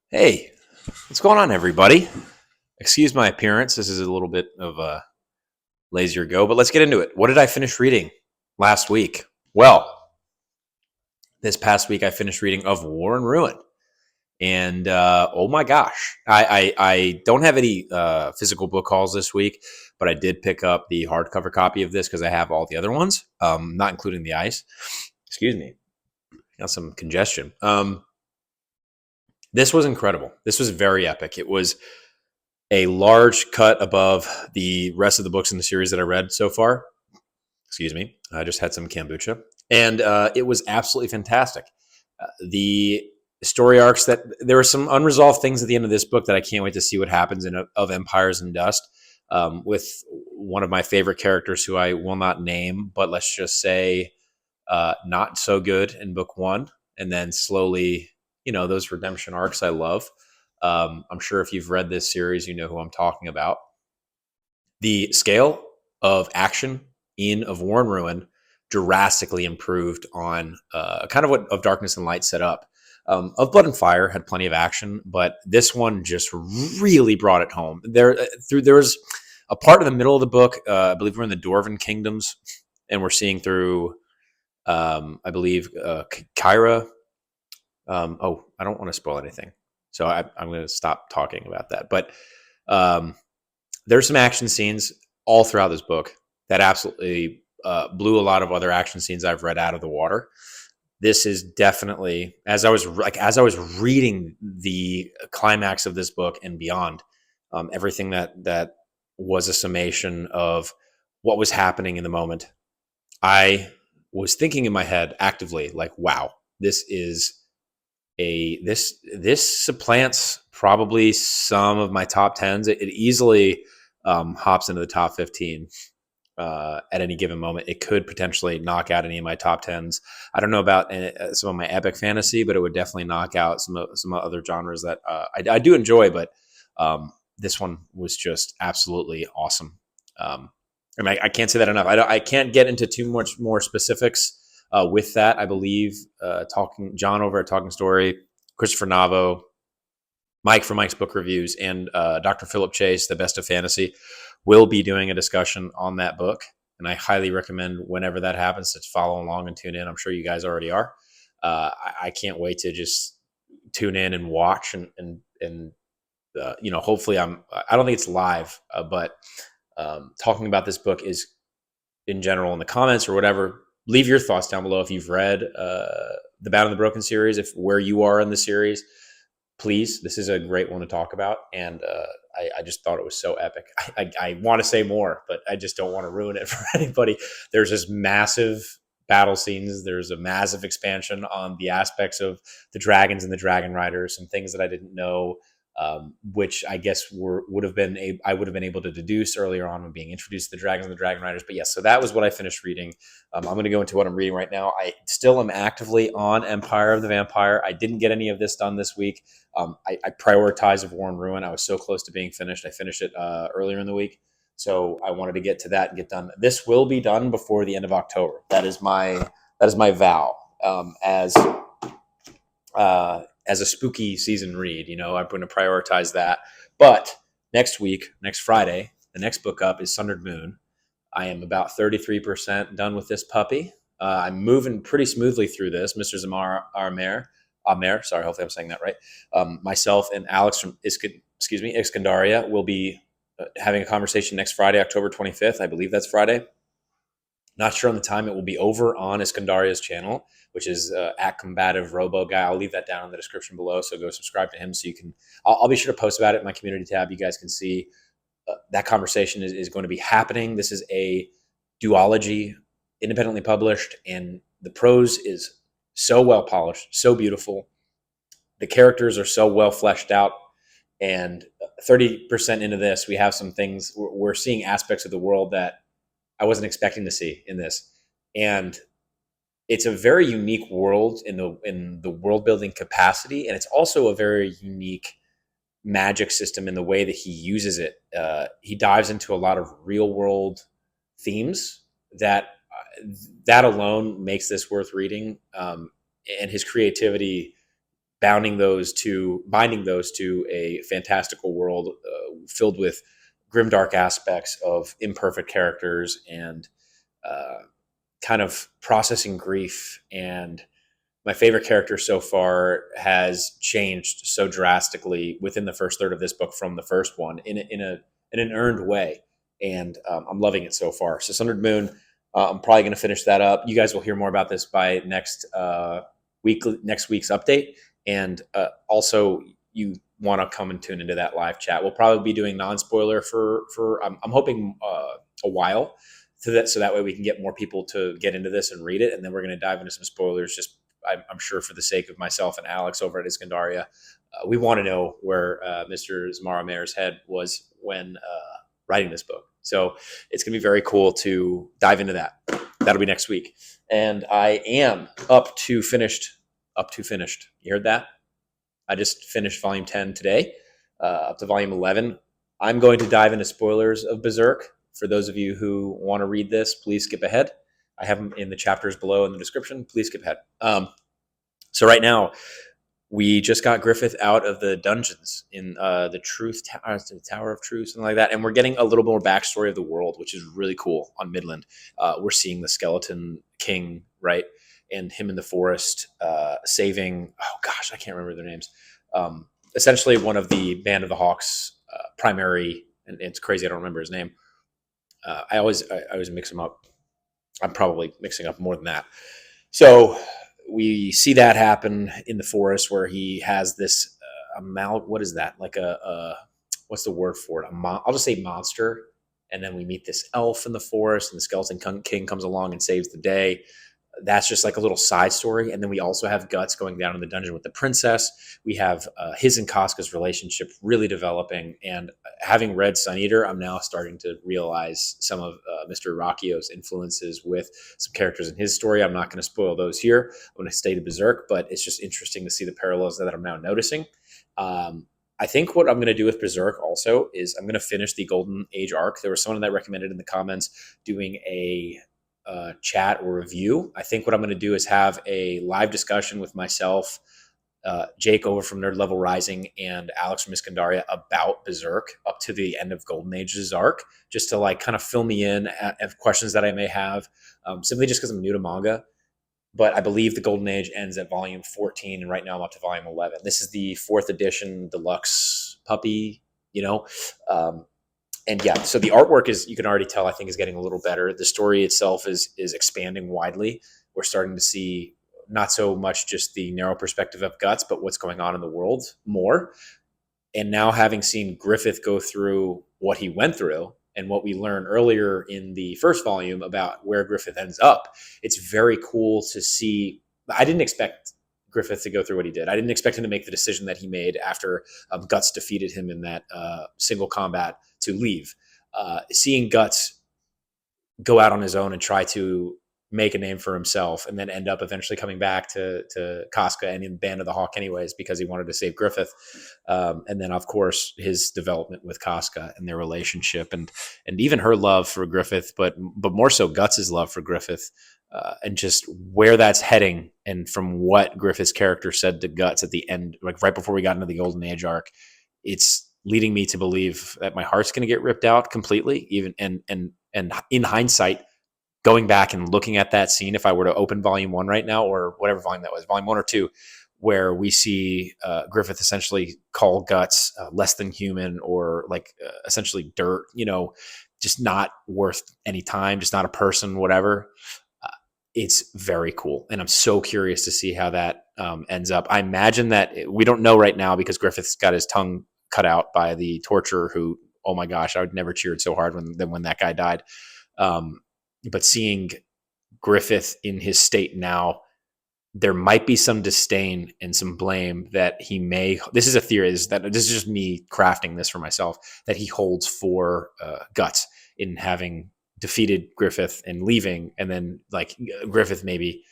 Hey, what's going on, everybody? Excuse my appearance. This is a little bit of a lazier go, but let's get into it. What did I finish reading last week? Well, this past week I finished reading Of War and Ruin. And oh my gosh, I don't have any physical book hauls this week, but I did pick up the hardcover copy of this because I have all the other ones, not including the ice. Excuse me. Got some congestion. This was incredible. This was very epic. It was a large cut above the rest of the books in the series that I read so far. Excuse me. I just had some kombucha. And it was absolutely fantastic. The story arcs that there are some unresolved things at the end of this book that I can't wait to see what happens in Of Empires and Dust with one of my favorite characters who I will not name, but let's just say not so good in book one. And then slowly, those redemption arcs I love. I'm sure if you've read this series, you know who I'm talking about. The scale of action in Of War and Ruin drastically improved on kind of what Of Darkness and Light set up. Of Blood and Fire had plenty of action, but this one just really brought it home. There was a part in the middle of the book. I believe we're in the Dwarven kingdoms, and we're seeing through, I believe, Kyra. I don't want to spoil anything, so I'm going to stop talking about that. But there's some action scenes all throughout this book that absolutely blew a lot of other action scenes I've read out of the water. This is definitely, as I was reading the climax of this book and beyond, everything that was a summation of what was happening in the moment. I was thinking in my head actively, like, wow, this supplants probably some of my top 10s. It easily hops into the top 15 at any given moment. It could potentially knock out any of my top 10s. I don't know about some of my epic fantasy, but it would definitely knock out some other genres that I do enjoy. But this one was just absolutely awesome. And I can't say that enough. I can't get into too much more specifics with that. I believe John over at Talking Story, Christopher Navo, Mike from Mike's Book Reviews, and Dr. Philip Chase, the Best of Fantasy, will be doing a discussion on that book. And I highly recommend whenever that happens to follow along and tune in. I'm sure you guys already are. I can't wait to just tune in and watch and hopefully I don't think it's live, but talking about this book is in general in the comments or whatever. Leave your thoughts down below if you've read the Bound and the Broken series, if where you are in the series. Please, this is a great one to talk about, and I just thought it was so epic. I want to say more, but I just don't want to ruin it for anybody. There's this massive battle scenes. There's a massive expansion on the aspects of the dragons and the dragon riders, some things that I didn't know, which I guess I would have been able to deduce earlier on when being introduced to the dragons and the dragon riders. But yes, so that was what I finished reading. I'm going to go into what I'm reading right now. I still am actively on Empire of the Vampire. I didn't get any of this done this week. I prioritized Of War and Ruin. I was so close to being finished. I finished it earlier in the week. So I wanted to get to that and get done. This will be done before the end of October. That is my vow as a spooky season read. I'm going to prioritize that. But next week, next Friday, the next book up is Sundered Moon. I am about 33% done with this puppy. I'm moving pretty smoothly through this. Mr. Zammar Ahmer, sorry, hopefully I'm saying that right. Myself and Alex from Iskandaria will be having a conversation next Friday, October 25th. I believe that's Friday. Not sure on the time. It will be over on Iskandaria's channel, which is at Combative Robo Guy. I'll leave that down in the description below, so go subscribe to him so you can. I'll be sure to post about it in my community tab. You guys can see that conversation is going to be happening. This is a duology, independently published, and the prose is so well polished, so beautiful. The characters are so well fleshed out, and 30% into this, we have some things. We're seeing aspects of the world that I wasn't expecting to see in this, and it's a very unique world in the world building capacity, and it's also a very unique magic system in the way that he uses it. He dives into a lot of real world themes that alone makes this worth reading, and his creativity binding those to a fantastical world filled with grimdark aspects of imperfect characters and kind of processing grief. And my favorite character so far has changed so drastically within the first third of this book from the first one in an earned way, and I'm loving it so far. So Sundered Moon, I'm probably going to finish that up. You guys will hear more about this by next week's update, and also you want to come and tune into that live chat. We'll probably be doing non-spoiler for I'm hoping a while, so that way we can get more people to get into this and read it, and then we're going to dive into some spoilers. Just I'm sure for the sake of myself and Alex over at Iskandaria, we want to know where Mr. Zammar Mayor's head was when writing this book. So it's going to be very cool to dive into that. That'll be next week. And I am up to finished. You heard that? I just finished volume 10 today, up to volume 11. I'm going to dive into spoilers of Berserk. For those of you who want to read this, please skip ahead. I have them in the chapters below in the description. Please skip ahead. So right now, we just got Griffith out of the dungeons in the Tower of Truth, something like that. And we're getting a little more backstory of the world, which is really cool on Midland. We're seeing the Skeleton King, right? And him in the forest saving, oh gosh, I can't remember their names. Essentially one of the Band of the Hawks primary, and it's crazy I don't remember his name. I always mix them up. I'm probably mixing up more than that. So we see that happen in the forest where he has this what is that? Like what's the word for it? I'll just say monster. And then we meet this elf in the forest, and the Skeleton King comes along and saves the day. That's just like a little side story. And then we also have Guts going down in the dungeon with the princess. We have his and Casca's relationship really developing. And having read Sun Eater, I'm now starting to realize some of Mr. Rocchio's influences with some characters in his story. I'm not going to spoil those here. I'm going to stay to Berserk, but it's just interesting to see the parallels that I'm now noticing. I think what I'm going to do with Berserk also is I'm going to finish the Golden Age arc. There was someone that recommended in the comments doing a chat or review. I think what I'm going to do is have a live discussion with myself, Jake over from Nerd Level Rising, and Alex from Iskandaria about Berserk up to the end of Golden Age's arc, just to like kind of fill me in at questions that I may have, simply just because I'm new to manga. But I believe the Golden Age ends at volume 14, and right now I'm up to volume 11. This is the 4th edition deluxe puppy, and yeah, so the artwork is, you can already tell, I think, is getting a little better. The story itself is expanding widely. We're starting to see not so much just the narrow perspective of Guts, but what's going on in the world more. And now having seen Griffith go through what he went through and what we learned earlier in the first volume about where Griffith ends up, it's very cool to see. I didn't expect Griffith to go through what he did. I didn't expect him to make the decision that he made after Guts defeated him in that single combat to leave. Seeing Guts go out on his own and try to make a name for himself, and then end up eventually coming back to Casca and in Band of the Hawk anyways, because he wanted to save Griffith. And then, of course, his development with Casca and their relationship, and even her love for Griffith, but more so Guts' love for Griffith, and just where that's heading. And from what Griffith's character said to Guts at the end, like right before we got into the Golden Age arc, it's leading me to believe that my heart's going to get ripped out completely. Even and in hindsight, going back and looking at that scene, if I were to open volume 1 right now, or whatever volume that was, volume 1 or 2, where we see Griffith essentially call Guts less than human, or like essentially dirt, just not worth any time, just not a person, whatever. It's very cool. And I'm so curious to see how that ends up. I imagine that we don't know right now because Griffith's got his tongue cut out by the torturer who, oh my gosh, I would never cheered so hard when that guy died. But seeing Griffith in his state now, there might be some disdain and some blame that he may. This is a theory. This is just me crafting this for myself, that he holds for Guts in having defeated Griffith and leaving, and then like Griffith maybe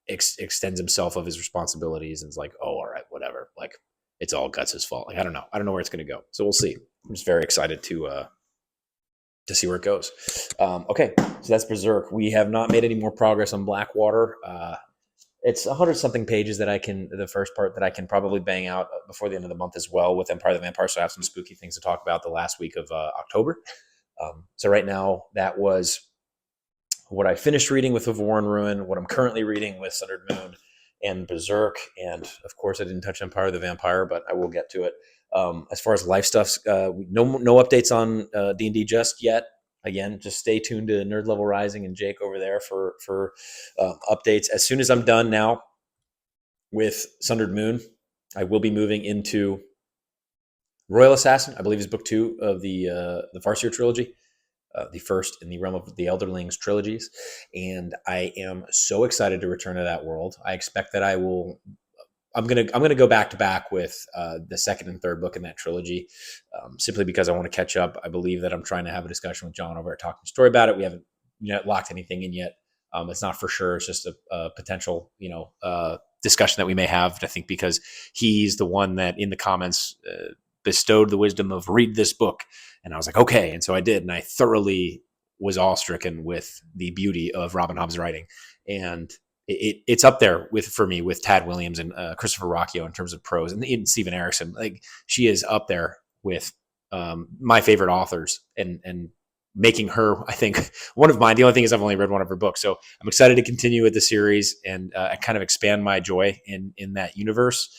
extends himself of his responsibilities and is like, oh, all right, whatever. Like it's all Guts' fault. Like I don't know where it's going to go. So we'll see. I'm just very excited to see where it goes. Okay, so that's Berserk. We have not made any more progress on Blackwater. it's 100 something pages that the first part that I can probably bang out before the end of the month as well with Empire of the Vampire. So I have some spooky things to talk about the last week of October. So right now, that was what I finished reading with Of War and Ruin, what I'm currently reading with Sundered Moon and Berserk. And of course, I didn't touch Empire of the Vampire, but I will get to it. As far as life stuff, no updates on D&D just yet. Again, just stay tuned to Nerd Level Rising and Jake over there for updates. As soon as I'm done now with Sundered Moon, I will be moving into Royal Assassin. I believe is book 2 of the Farseer trilogy. The first in the realm of the Elderlings trilogies, and I am so excited to return to that world. I expect that I will. I'm gonna go back to back with the second and third book in that trilogy, simply because I want to catch up. I believe that I'm trying to have a discussion with John over at Talking Story about it. We haven't locked anything in yet. It's not for sure. It's just a potential discussion that we may have. I think because he's the one that in the comments bestowed the wisdom of read this book. And I was like, okay. And so I did. And I thoroughly was awe-stricken with the beauty of Robin Hobb's writing. And it's up there for me with Tad Williams and Christopher Rocchio in terms of prose, and even Stephen Erickson. Like, she is up there with my favorite authors and making her, I think, one of mine. The only thing is I've only read one of her books. So I'm excited to continue with the series and kind of expand my joy in that universe.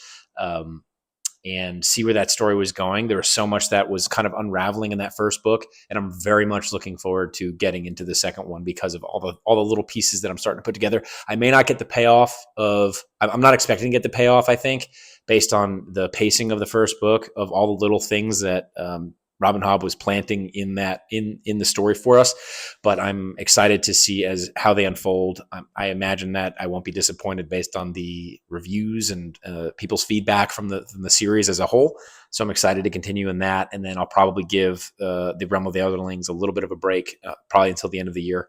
And see where that story was going. There was so much that was kind of unraveling in that first book, and I'm very much looking forward to getting into the second one because of all the little pieces that I'm starting to put together. I may not get the payoff I'm not expecting to get the payoff, I think, based on the pacing of the first book of all the little things that Robin Hobb was planting in the story for us, but I'm excited to see as how they unfold. I imagine that I won't be disappointed based on the reviews and people's feedback from the series as a whole. So I'm excited to continue in that, and then I'll probably give the Realm of the Elderlings a little bit of a break, probably until the end of the year.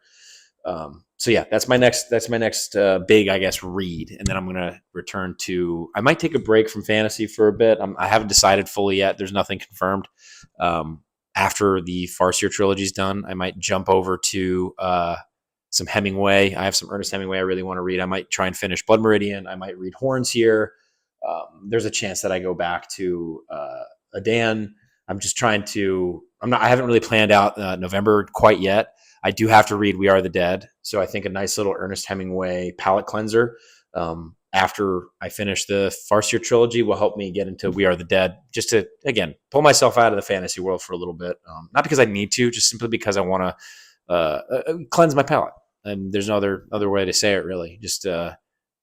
So yeah, that's my next big, I guess, read. And then I'm going to return to, I might take a break from fantasy for a bit. I haven't decided fully yet. There's nothing confirmed. After the Farseer trilogy is done, I might jump over to some Hemingway. I have some Ernest Hemingway I really want to read. I might try and finish Blood Meridian. I might read Horns here. There's a chance that I go back to Adan. I'm just trying to, I haven't really planned out November quite yet. I do have to read We Are the Dead. So I think a nice little Ernest Hemingway palate cleanser after I finish the Farseer trilogy will help me get into We Are the Dead, just to, again, pull myself out of the fantasy world for a little bit. Not because I need to, just simply because I want to cleanse my palate. And there's no other way to say it, really. Just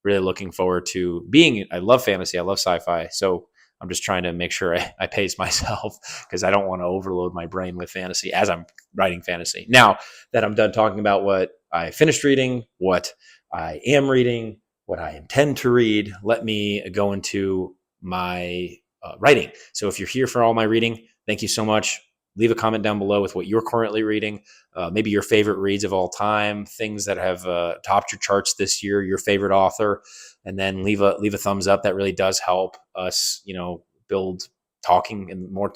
really looking forward to I love fantasy. I love sci-fi. So I'm just trying to make sure I pace myself because I don't want to overload my brain with fantasy as I'm writing fantasy. Now that I'm done talking about what I finished reading, what I am reading, what I intend to read, let me go into my writing. So if you're here for all my reading, thank you so much. Leave a comment down below with what you're currently reading, maybe your favorite reads of all time, things that have topped your charts this year, your favorite author, and then leave a thumbs up. That really does help us, build talking and more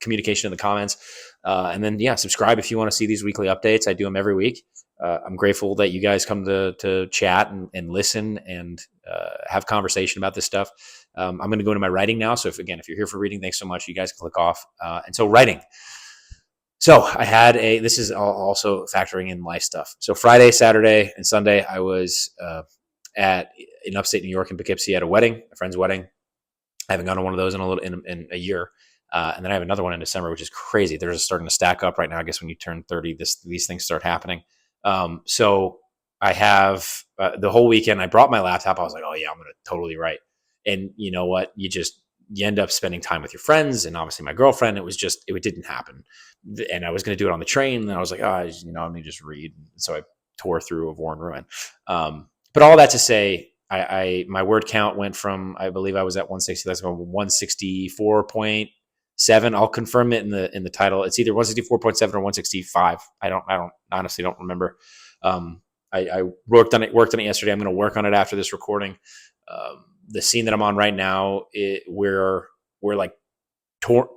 communication in the comments. And then, subscribe if you want to see these weekly updates. I do them every week. I'm grateful that you guys come to chat and listen and have conversation about this stuff. I'm going to go into my writing now. So if you're here for reading, thanks so much. You guys can click off. And so writing. So I had this is also factoring in life stuff. So Friday, Saturday, and Sunday, I was in upstate New York in Poughkeepsie at a wedding, a friend's wedding. I haven't gone to one of those in a year. And then I have another one in December, which is crazy. They're just starting to stack up right now. I guess when you turn 30, these things start happening. So I have the whole weekend. I brought my laptop. I was like, oh yeah, I'm going to totally write. And you know what? You end up spending time with your friends and obviously my girlfriend. It didn't happen. And I was going to do it on the train. And I was like, let me just read. And so I tore through Of War and Ruin. But all that to say, my word count went from, I believe I was at 160. Let's go 164.7. I'll confirm it in the title. It's either 164.7 or 165. I honestly don't remember. I worked on it yesterday. I'm going to work on it after this recording. The scene that I'm on right now, we're like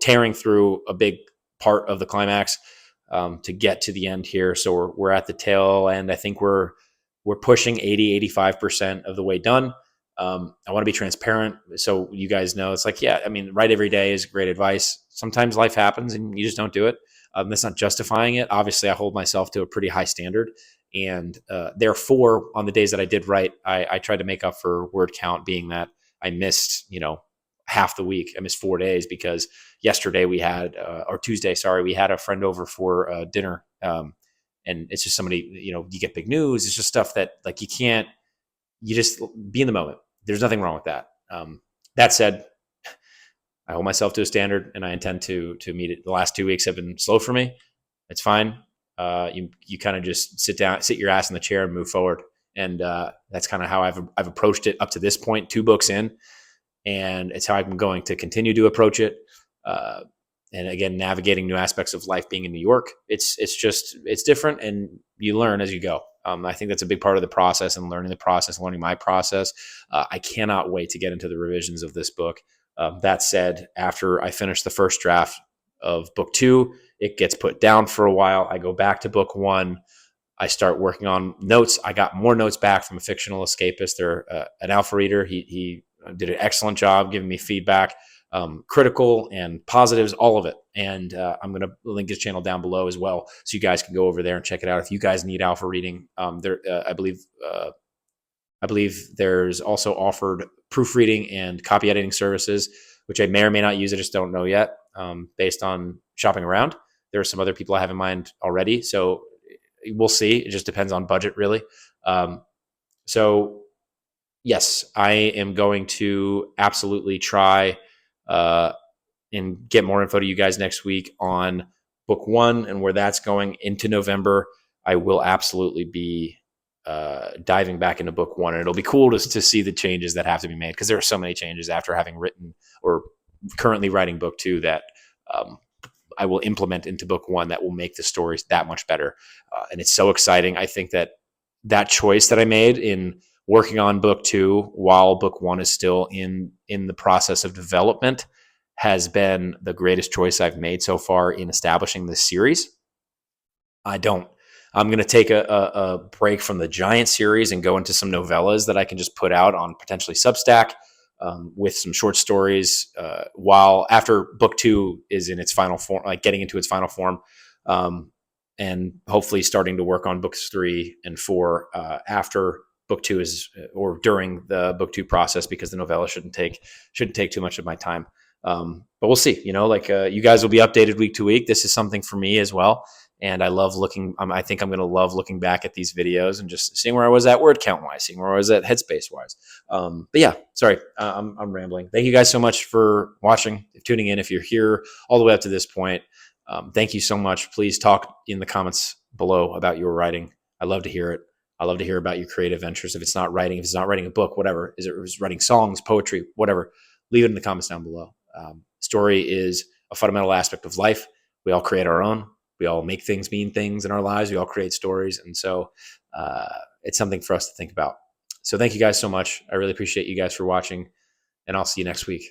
tearing through a big part of the climax to get to the end here. So we're at the tail end. I think we're we're pushing 80-85% of the way done. I want to be transparent, so you guys know it's like, yeah, I mean, write every day is great advice. Sometimes life happens and you just don't do it. That's not justifying it. Obviously, I hold myself to a pretty high standard, and therefore, on the days that I did write, I tried to make up for word count, being that I missed, half the week. I missed 4 days because yesterday we had, or Tuesday, sorry, we had a friend over for dinner. And it's just somebody, you get big news. It's just stuff that like you just be in the moment. There's nothing wrong with that. That said, I hold myself to a standard and I intend to meet it. The last 2 weeks have been slow for me. It's fine. You kind of just sit your ass in the chair and move forward. And that's kind of how I've approached it up to this point, 2 books in. And it's how I'm going to continue to approach it. And again, navigating new aspects of life being in New York, it's different, and you learn as you go. I think that's a big part of the process, and learning the process, learning my process. I cannot wait to get into the revisions of this book. That said, after I finish the first draft of book 2, it gets put down for a while. I go back to book 1. I start working on notes. I got more notes back from a fictional escapist. They're an alpha reader. He did an excellent job giving me feedback. Critical and positives, all of it. And I'm going to link his channel down below as well, so you guys can go over there and check it out. If you guys need alpha reading, I believe there's also offered proofreading and copy editing services, which I may or may not use. I just don't know yet, based on shopping around. There are some other people I have in mind already, so we'll see. It just depends on budget, really. So yes, I am going to absolutely try and get more info to you guys next week on book 1 and where that's going into November. I will absolutely be diving back into book 1, and it'll be cool to see the changes that have to be made, because there are so many changes after having written or currently writing book 2 that I will implement into book 1 that will make the stories that much better. And it's so exciting. I think that choice that I made in working on book 2 while book 1 is still in the process of development has been the greatest choice I've made so far in establishing this series. I'm going to take a break from the giant series and go into some novellas that I can just put out on potentially Substack, with some short stories, while after book 2 is in its final form, like getting into its final form, and hopefully starting to work on books 3 and 4 after book 2 is, or during the book 2 process, because the novella shouldn't take too much of my time. But we'll see. You guys will be updated week to week. This is something for me as well, and I love looking. I think I'm going to love looking back at these videos and just seeing where I was at word count wise, seeing where I was at headspace wise. But yeah, sorry, I'm rambling. Thank you guys so much for watching, tuning in. If you're here all the way up to this point, thank you so much. Please talk in the comments below about your writing. I love to hear it. I love to hear about your creative ventures. If it's not writing a book, whatever, is it writing songs, poetry, whatever, leave it in the comments down below. Story is a fundamental aspect of life. We all create our own. We all make things mean things in our lives. We all create stories. And so it's something for us to think about. So thank you guys so much. I really appreciate you guys for watching, and I'll see you next week.